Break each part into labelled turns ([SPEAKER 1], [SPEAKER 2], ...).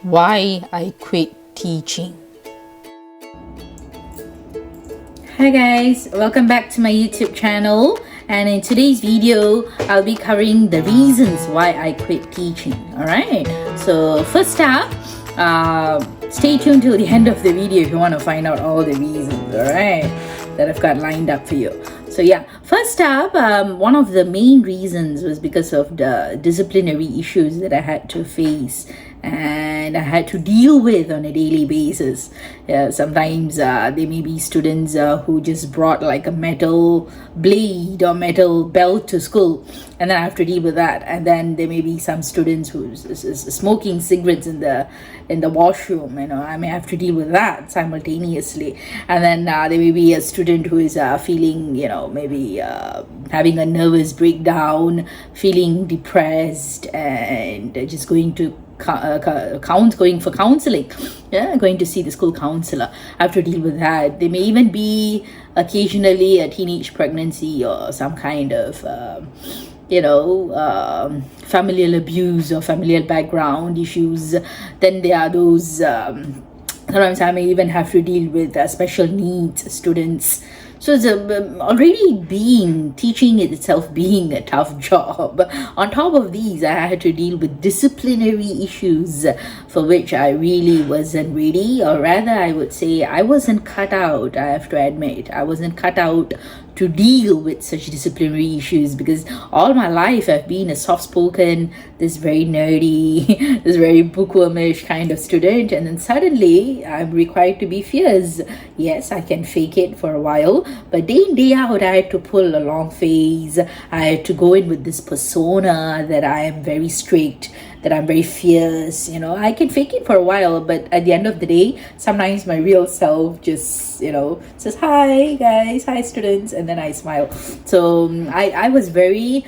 [SPEAKER 1] Why I quit teaching.
[SPEAKER 2] Hi guys, welcome back to my YouTube channel, and in today's video I'll be covering the reasons why I quit teaching. Alright, so first up, stay tuned till the end of the video if you want to find out all the reasons, alright, that I've got lined up for you. So yeah, first up, one of the main reasons was because of the disciplinary issues that I had to face and I had to deal with on a daily basis. Sometimes there may be students who just brought like a metal blade or metal belt to school, and then I have to deal with that. And then there may be some students who is smoking cigarettes in the washroom. I may have to deal with that simultaneously. And then there may be a student who is feeling, maybe having a nervous breakdown, feeling depressed, and just going to going for counseling, going to see the school counselor. I have to deal with that. There may even be occasionally a teenage pregnancy or some kind of familial abuse or familial background issues. Then there are those sometimes I may even have to deal with special needs students. So it's already teaching itself being a tough job. On top of these, I had to deal with disciplinary issues for which I really wasn't ready, or rather I would say I wasn't cut out. I have to admit, I wasn't cut out to deal with such disciplinary issues, because all my life I've been a soft-spoken, this very nerdy, this very bookwormish kind of student, and then suddenly I'm required to be fierce. Yes, I can fake it for a while, but day in, day out, I had to pull a long face. I had to go in with this persona that I am very strict, that I'm very fierce. I can fake it for a while, but at the end of the day, sometimes my real self just, says, hi guys, hi students, and then I smile. So I was very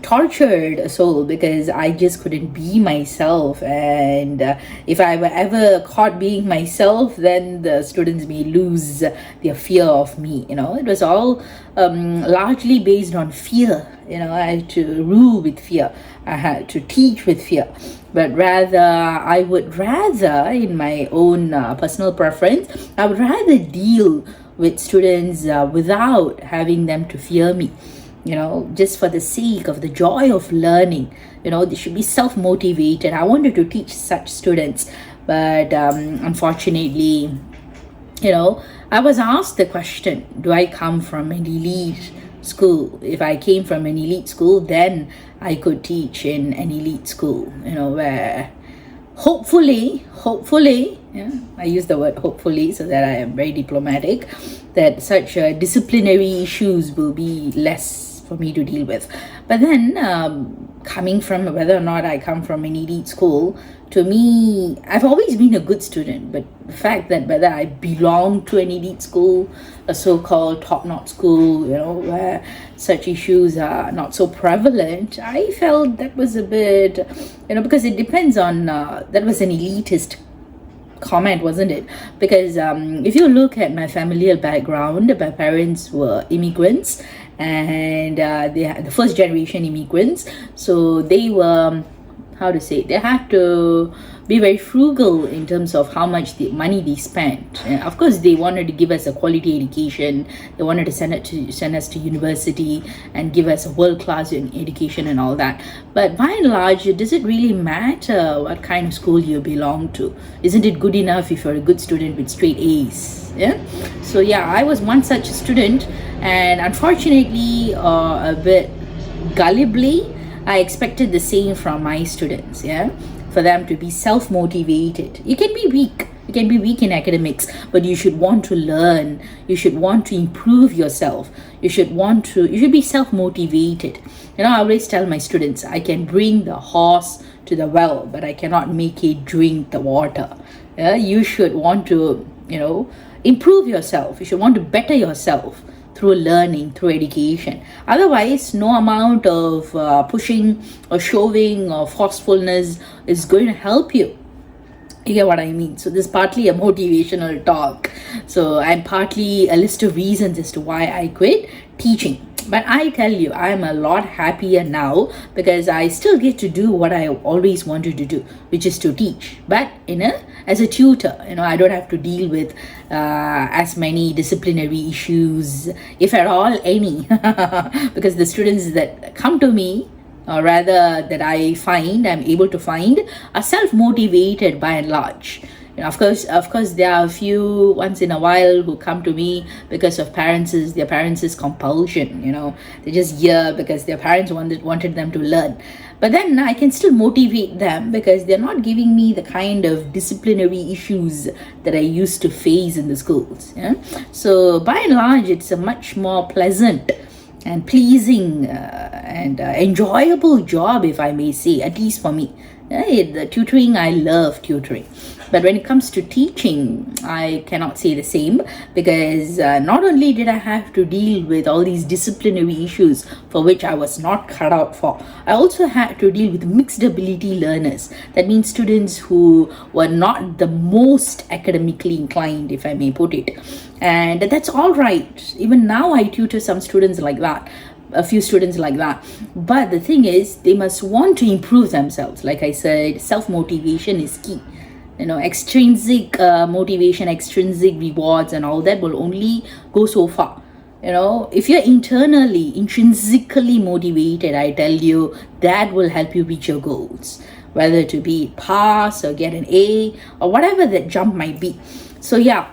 [SPEAKER 2] tortured soul, because I just couldn't be myself, and if I were ever caught being myself, then the students may lose their fear of me. It was all largely based on fear. I had to rule with fear, I had to teach with fear. But I would rather, in my own personal preference, I would rather deal with students without having them to fear me. Just for the sake of the joy of learning. They should be self-motivated. I wanted to teach such students, but unfortunately, I was asked the question, do I come from an elite school? If I came from an elite school, then I could teach in an elite school, where hopefully, I use the word hopefully so that I am very diplomatic, that such disciplinary issues will be less for me to deal with. But then coming from, whether or not I come from an elite school, to me, I've always been a good student, but the fact that whether I belong to an elite school, a so-called top-notch school, where such issues are not so prevalent, I felt that was a bit, because it depends on, that was an elitist comment, wasn't it? Because if you look at my familial background, my parents were immigrants, and they are the first generation immigrants, so they were, they had to be very frugal in terms of how much money they spent. And of course, they wanted to give us a quality education. They wanted to send us to university and give us a world-class education and all that. But by and large, does it really matter what kind of school you belong to? Isn't it good enough if you're a good student with straight A's? So yeah, I was one such student, and unfortunately, a bit gullibly, I expected the same from my students, for them to be self-motivated. You can be weak in academics, but you should want to learn. You should want to improve yourself. You should be self-motivated. I always tell my students, I can bring the horse to the well, but I cannot make it drink the water. You should want to, improve yourself. You should want to better yourself through learning, through education. Otherwise, no amount of pushing or shoving or forcefulness is going to help you. You get what I mean? So this is partly a motivational talk. So I'm partly a list of reasons as to why I quit teaching. But I tell you, I'm a lot happier now because I still get to do what I always wanted to do, which is to teach. But as a tutor, I don't have to deal with as many disciplinary issues, if at all any, because the students that come to me, or rather that I'm able to find, are self-motivated by and large. Of course, there are a few once in a while who come to me because of their parents' compulsion. They just hear because their parents wanted them to learn. But then I can still motivate them because they're not giving me the kind of disciplinary issues that I used to face in the schools. So by and large, it's a much more pleasant and pleasing and enjoyable job, if I may say, at least for me. The tutoring, I love tutoring. But when it comes to teaching, I cannot say the same, because not only did I have to deal with all these disciplinary issues for which I was not cut out for, I also had to deal with mixed ability learners. That means students who were not the most academically inclined, if I may put it. And that's all right. Even now I tutor some students like that, a few students like that. But the thing is, they must want to improve themselves. Like I said, self-motivation is key. Extrinsic motivation, extrinsic rewards and all that will only go so far. If you're intrinsically motivated, I tell you, that will help you reach your goals, whether to be pass or get an A or whatever that jump might be. So yeah,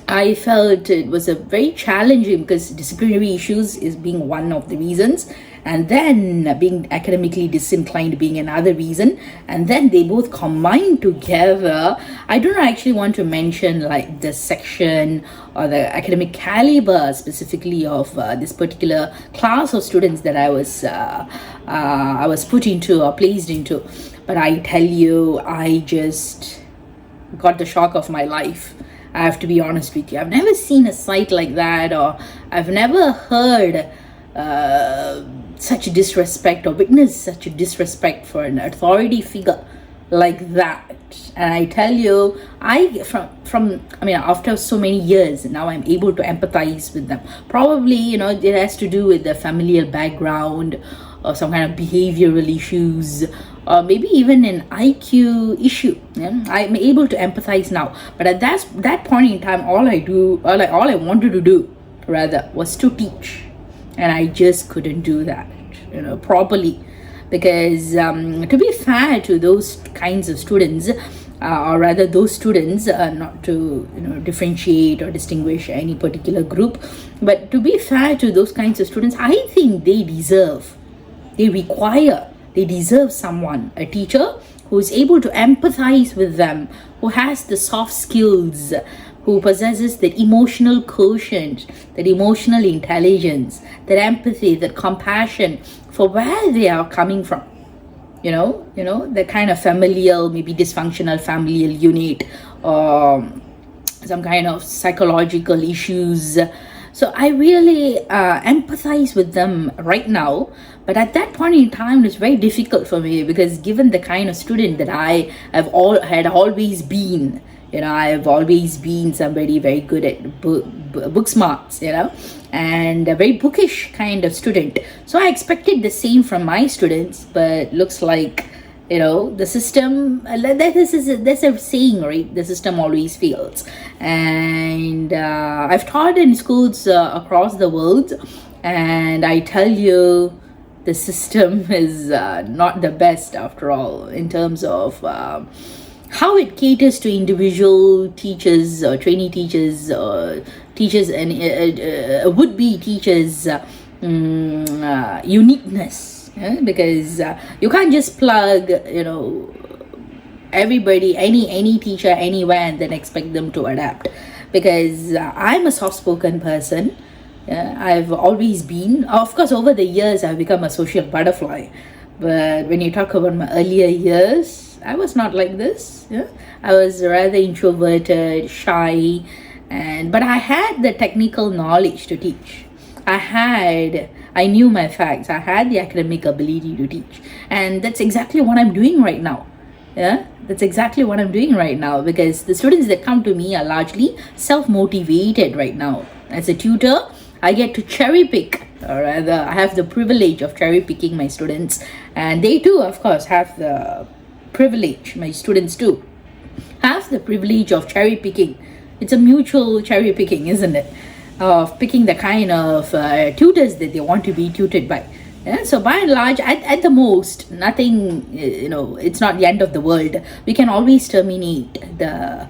[SPEAKER 2] I felt it was a very challenging, because disciplinary issues is being one of the reasons, and then being academically disinclined being another reason, and then they both combined together. I don't actually want to mention like the section or the academic caliber specifically of this particular class of students that I was put into or placed into, but I tell you, I just got the shock of my life. I have to be honest with you. I've never seen a sight like that, or I've never heard such disrespect or witnessed such a disrespect for an authority figure like that. And I tell you, after so many years now, I'm able to empathize with them. Probably, it has to do with the familial background or some kind of behavioral issues, or maybe even an IQ issue. I'm able to empathize now. But at that point in time, all I wanted to do rather was to teach, and I just couldn't do that, properly, because to be fair to those kinds of students, or rather those students, not to differentiate or distinguish any particular group, but to be fair to those kinds of students, I think they deserve someone, a teacher who is able to empathize with them, who has the soft skills, who possesses that emotional quotient, that emotional intelligence, that empathy, that compassion for where they are coming from. The kind of familial, maybe dysfunctional familial unit, or some kind of psychological issues. So I really empathize with them right now. But at that point in time, it's very difficult for me, because given the kind of student that I had always been, I've always been somebody very good at book smarts, and a very bookish kind of student. So I expected the same from my students, but looks like, the system, there's a saying, right? The system always fails. And I've taught in schools across the world, and I tell you, the system is not the best after all, in terms of how it caters to individual teachers or trainee teachers or teachers and would-be teachers' uniqueness. Because you can't just plug, everybody, any teacher anywhere and then expect them to adapt. Because I'm a soft-spoken person. I've always been. Of course, over the years, I've become a social butterfly. But when you talk about my earlier years, I was not like this. I was rather introverted, shy, but I had the technical knowledge to teach. I knew my facts. I had the academic ability to teach. And that's exactly what I'm doing right now. That's exactly what I'm doing right now, because the students that come to me are largely self-motivated right now. As a tutor, I get to cherry pick or rather I have the privilege of cherry picking my students, and they too of course have the privilege, my students too have the privilege of cherry picking. It's a mutual cherry picking, isn't it, of picking the kind of tutors that they want to be tutored by. Yeah, so by and large, at the most, nothing, it's not the end of the world. We can always terminate the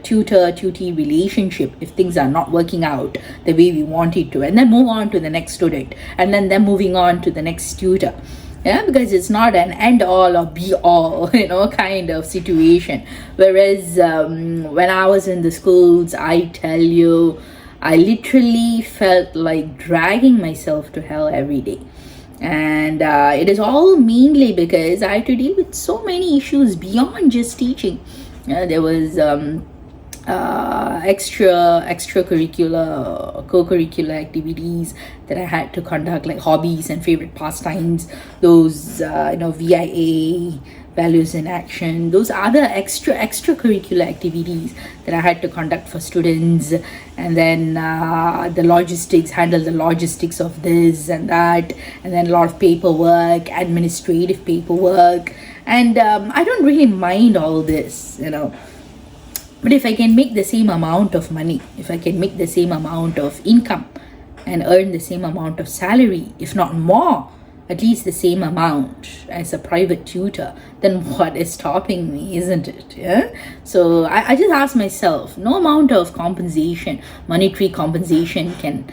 [SPEAKER 2] tutor-tutee relationship if things are not working out the way we want it to, and then move on to the next student, and then moving on to the next tutor. Yeah, because it's not an end all or be all, kind of situation. Whereas when I was in the schools, I tell you, I literally felt like dragging myself to hell every day. And it is all mainly because I had to deal with so many issues beyond just teaching. There was extracurricular, co-curricular activities that I had to conduct, like hobbies and favorite pastimes, those VIA, values in action, those other extracurricular activities that I had to conduct for students, and then handle the logistics of this and that, and then a lot of paperwork, administrative paperwork, and I don't really mind all this, but if I can make the same amount of money, if I can make the same amount of income and earn the same amount of salary, if not more, at least the same amount as a private tutor, then what is stopping me, isn't it? Yeah. So I just ask myself, no amount of compensation, monetary compensation can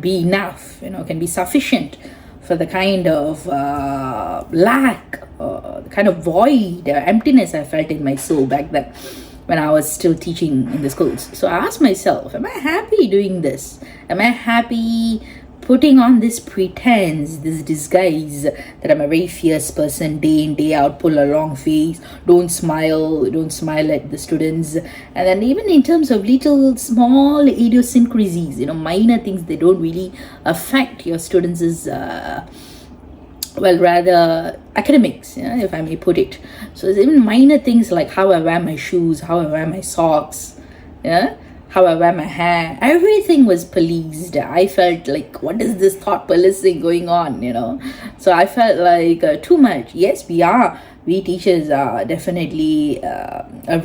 [SPEAKER 2] be enough, can be sufficient for the kind of lack, the kind of void, emptiness I felt in my soul back then when I was still teaching in the schools. So I asked myself, am I happy doing this? Am I happy putting on this pretense, this disguise that I'm a very fierce person, day in, day out, pull a long face, don't smile at the students, and then even in terms of little small idiosyncrasies, minor things, they don't really affect your students' rather academics, if I may put it. So it's even minor things like how I wear my shoes, how I wear my socks, how I wear my hair, everything was policed. I felt like, what is this thought policing going on, So I felt like too much. Yes, we teachers are definitely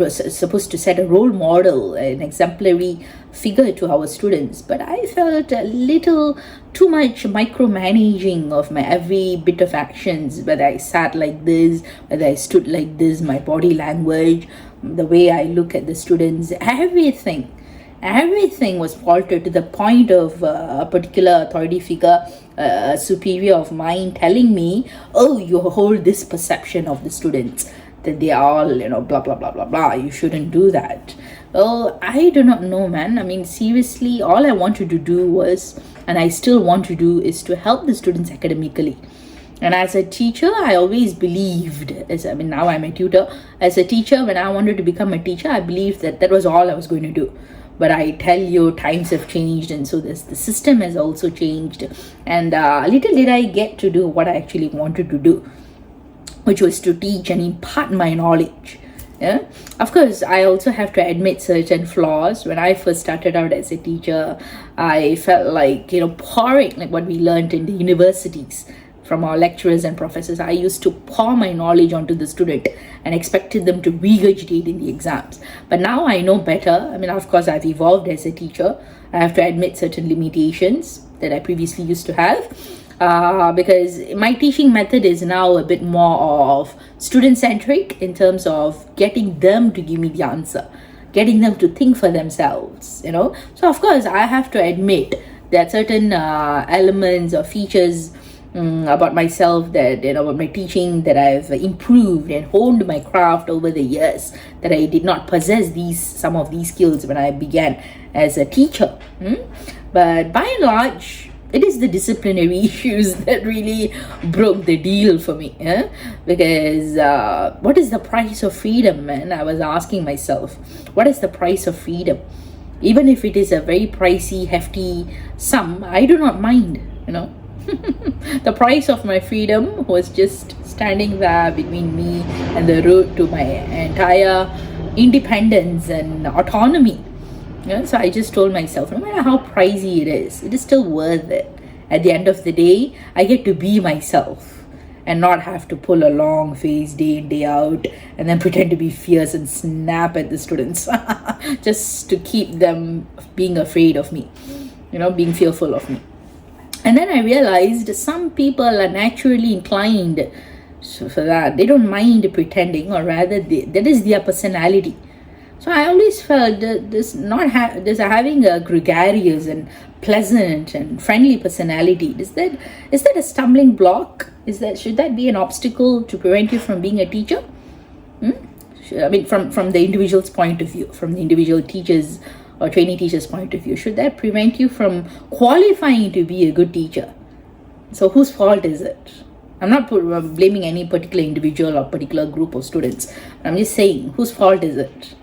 [SPEAKER 2] supposed to set a role model, an exemplary figure to our students, but I felt a little too much micromanaging of my every bit of actions, whether I sat like this, whether I stood like this, my body language, the way I look at the students, everything was faltered to the point of a particular authority figure, a superior of mine, telling me, oh, you hold this perception of the students that they are all, blah blah blah blah blah, you shouldn't do that. Well, I do not know, man. I mean, seriously, all I wanted to do was, and I still want to do, is to help the students academically. And as a teacher, I always believed, now I'm a tutor. As a teacher, when I wanted to become a teacher, I believed that was all I was going to do. But I tell you, times have changed, and so the system has also changed. And little did I get to do what I actually wanted to do, which was to teach and impart my knowledge. Yeah, of course, I also have to admit certain flaws. When I first started out as a teacher, I felt like, pouring, like what we learned in the universities from our lecturers and professors. I used to pour my knowledge onto the student and expected them to regurgitate in the exams. But now I know better. Of course, I've evolved as a teacher. I have to admit certain limitations that I previously used to have, because my teaching method is now a bit more of student-centric in terms of getting them to give me the answer, getting them to think for themselves, So, of course, I have to admit that certain elements or features about myself, that about my teaching, that I've improved and honed my craft over the years, that I did not possess some of these skills when I began as a teacher. But by and large, it is the disciplinary issues that really broke the deal for me, because what is the price of freedom, man? I was asking myself, what is the price of freedom? Even if it is a very pricey, hefty sum, I do not mind, The price of my freedom was just standing there between me and the road to my entire independence and autonomy. So I just told myself, no matter how pricey it is still worth it. At the end of the day, I get to be myself and not have to pull a long face day in, day out, and then pretend to be fierce and snap at the students just to keep them being afraid of me, being fearful of me. And then I realized some people are naturally inclined for that. They don't mind pretending, or rather, that is their personality. So I always felt that this having a gregarious and pleasant and friendly personality, is that a stumbling block? Should that be an obstacle to prevent you from being a teacher? I mean, from the individual's point of view, from the individual teachers or trainee teacher's point of view, should that prevent you from qualifying to be a good teacher? So whose fault is it? I'm not blaming any particular individual or particular group of students. I'm just saying, whose fault is it?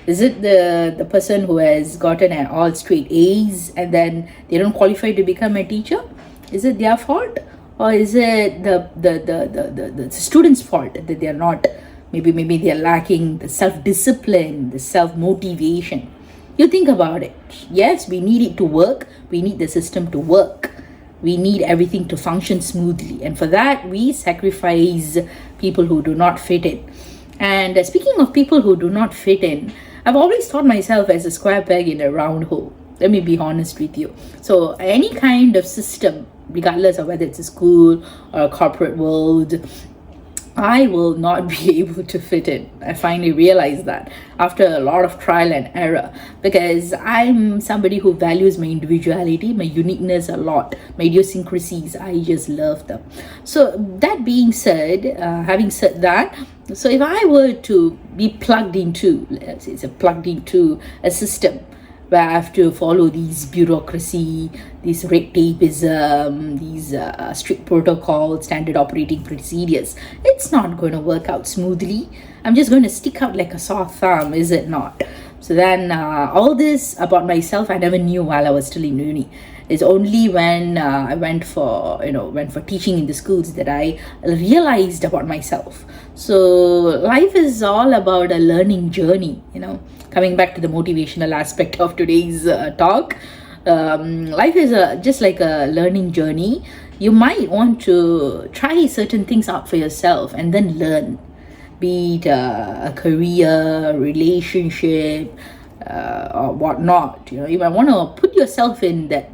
[SPEAKER 2] Is it the person who has gotten an all straight A's and then they don't qualify to become a teacher? Is it their fault? Or is it the student's fault that they're not, maybe they're lacking the self-discipline, the self-motivation? You think about it. Yes, we need it to work. We need the system to work. We need everything to function smoothly. And for that, we sacrifice people who do not fit in. And speaking of people who do not fit in, I've always thought myself as a square peg in a round hole. Let me be honest with you. So any kind of system, regardless of whether it's a school or a corporate world, I will not be able to fit in. I finally realized that after a lot of trial and error, because I'm somebody who values my individuality, my uniqueness a lot, my idiosyncrasies. I just love them. So that being said, having said that, so if I were to be plugged into, let's say plugged into a system where I have to follow these bureaucracy, this red tapeism, these strict protocol, standard operating procedures, it's not going to work out smoothly. I'm just going to stick out like a sore thumb, is it not? So then all this about myself, I never knew while I was still in uni. It's only when I went for teaching in the schools that I realized about myself. So life is all about a learning journey, Coming back to the motivational aspect of today's talk, life is just like a learning journey. You might want to try certain things out for yourself and then learn, be it a career, relationship, or whatnot. You might want to put yourself in that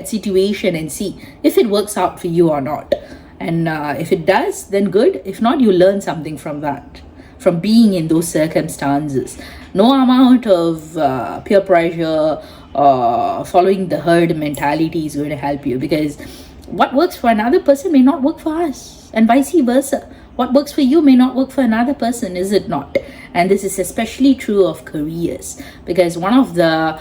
[SPEAKER 2] situation and see if it works out for you or not. And if it does, then good. If not, you learn something from that, from being in those circumstances. No amount of peer pressure or following the herd mentality is going to help you, because what works for another person may not work for us, and vice versa. What works for you may not work for another person, is it not? And this is especially true of careers, because one of the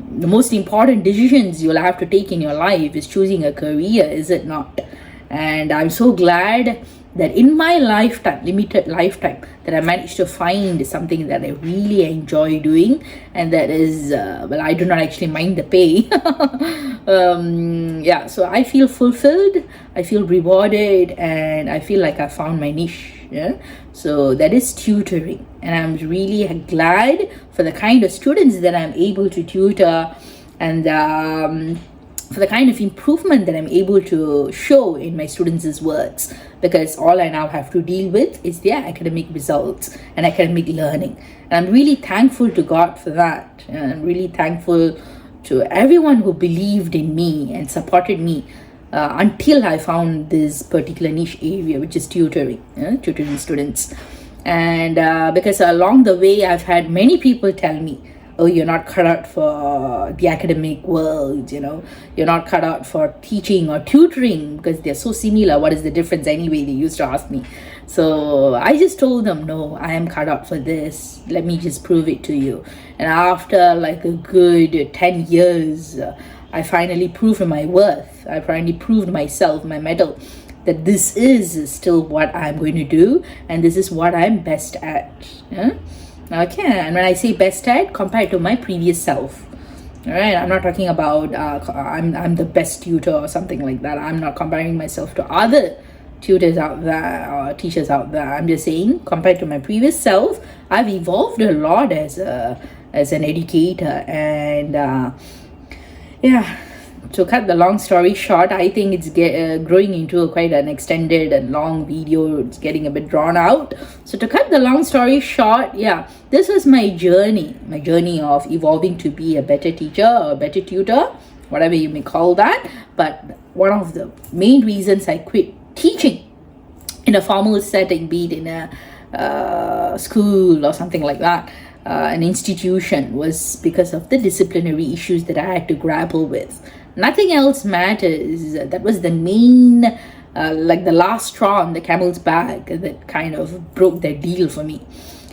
[SPEAKER 2] most important decisions you'll have to take in your life is choosing a career, is it not? And I'm so glad that in my limited lifetime, that I managed to find something that I really enjoy doing, and that is, I do not actually mind the pay. So I feel fulfilled, I feel rewarded, and I feel like I found my niche. So that is tutoring, and I'm really glad for the kind of students that I'm able to tutor, and for the kind of improvement that I'm able to show in my students' works, because all I now have to deal with is their academic results and academic learning. And I'm really thankful to God for that. And I'm really thankful to everyone who believed in me and supported me until I found this particular niche area, which is tutoring students. And because along the way, I've had many people tell me, oh, you're not cut out for the academic world, you're not cut out for teaching or tutoring because they're so similar. What is the difference anyway? They used to ask me. So I just told them, no, I am cut out for this. Let me just prove it to you. And after like a good 10 years, I finally proved my worth. I finally proved myself, my mettle, that this is still what I'm going to do, and this is what I'm best at. Okay, and when I say best at, compared to my previous self, all right, I'm not talking about I'm the best tutor or something like that. I'm not comparing myself to other tutors out there or teachers out there. I'm just saying, compared to my previous self, I've evolved a lot as as an educator. And yeah, to cut the long story short, I think it's growing into quite an extended and long video. It's getting a bit drawn out. So to cut the long story short, yeah, this was my journey of evolving to be a better teacher or a better tutor, whatever you may call that. But one of the main reasons I quit teaching in a formal setting, be it in a school or something like that, an institution, was because of the disciplinary issues that I had to grapple with. Nothing else matters. That was the main, like the last straw on the camel's back that kind of broke the deal for me.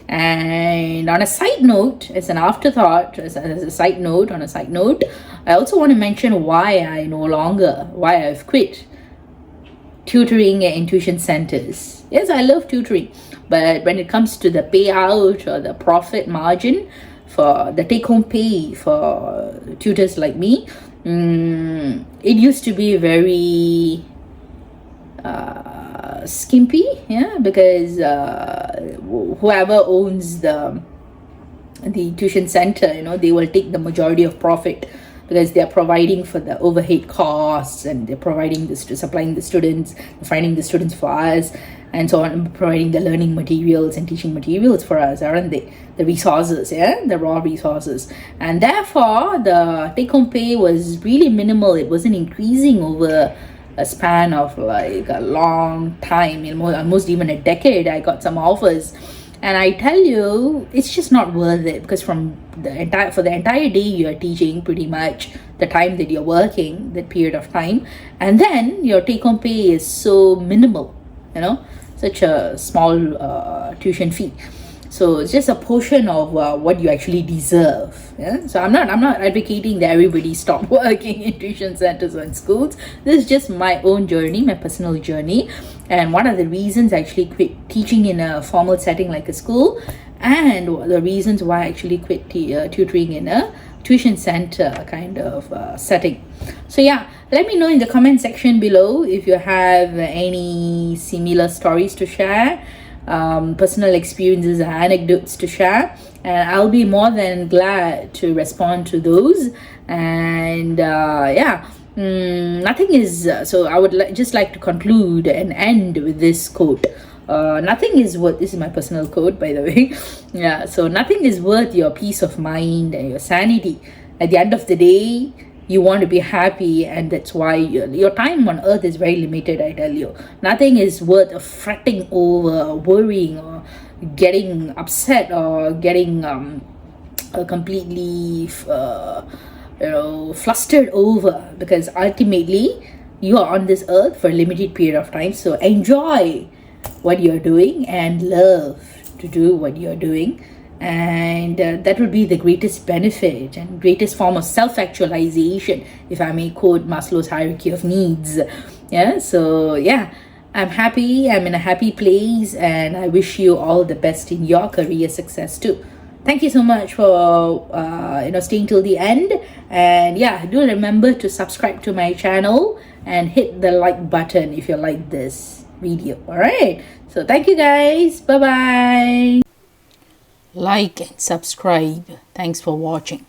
[SPEAKER 2] And on a side note, as an afterthought, as a side note, I also want to mention why I've quit tutoring in tuition centers. Yes, I love tutoring, but when it comes to the payout or the profit margin for the take-home pay for tutors like me, it used to be very skimpy, yeah, because whoever owns the tuition center, they will take the majority of profit, because they are providing for the overhead costs, and they're providing this to supplying the students, finding the students for us, and so on, providing the learning materials and teaching materials for us, aren't they? The resources, yeah, the raw resources. And therefore the take-home pay was really minimal. It wasn't increasing over a span of like a long time, almost even a decade. I got some offers, and I tell you, it's just not worth it, because for the entire day you're teaching, pretty much the time that you're working, that period of time, and then your take-home pay is so minimal, such a small tuition fee. So it's just a portion of what you actually deserve. Yeah? So I'm not advocating that everybody stop working in tuition centers or in schools. This is just my own journey, my personal journey, and one of the reasons I actually quit teaching in a formal setting like a school, and the reasons why I actually quit tutoring in a tuition center kind of setting. So yeah, let me know in the comment section below if you have any similar stories to share, personal experiences or anecdotes to share, and I'll be more than glad to respond to those. And nothing is so I would just like to conclude and end with this quote. Nothing is worth, this is my personal quote, by the way. Yeah, so nothing is worth your peace of mind and your sanity. At the end of the day, you want to be happy, and that's why your time on earth is very limited. I tell you, nothing is worth fretting over, worrying, or getting upset, or getting completely flustered over, because ultimately you are on this earth for a limited period of time. So enjoy what you're doing and love to do what you're doing, and that would be the greatest benefit and greatest form of self-actualization, if I may quote Maslow's hierarchy of needs. Yeah, so yeah, I'm happy, I'm in a happy place, and I wish you all the best in your career success too. Thank you so much for staying till the end, and yeah, do remember to subscribe to my channel and hit the like button if you like this video. All right, so thank you guys, bye bye.
[SPEAKER 1] Like and subscribe. Thanks for watching.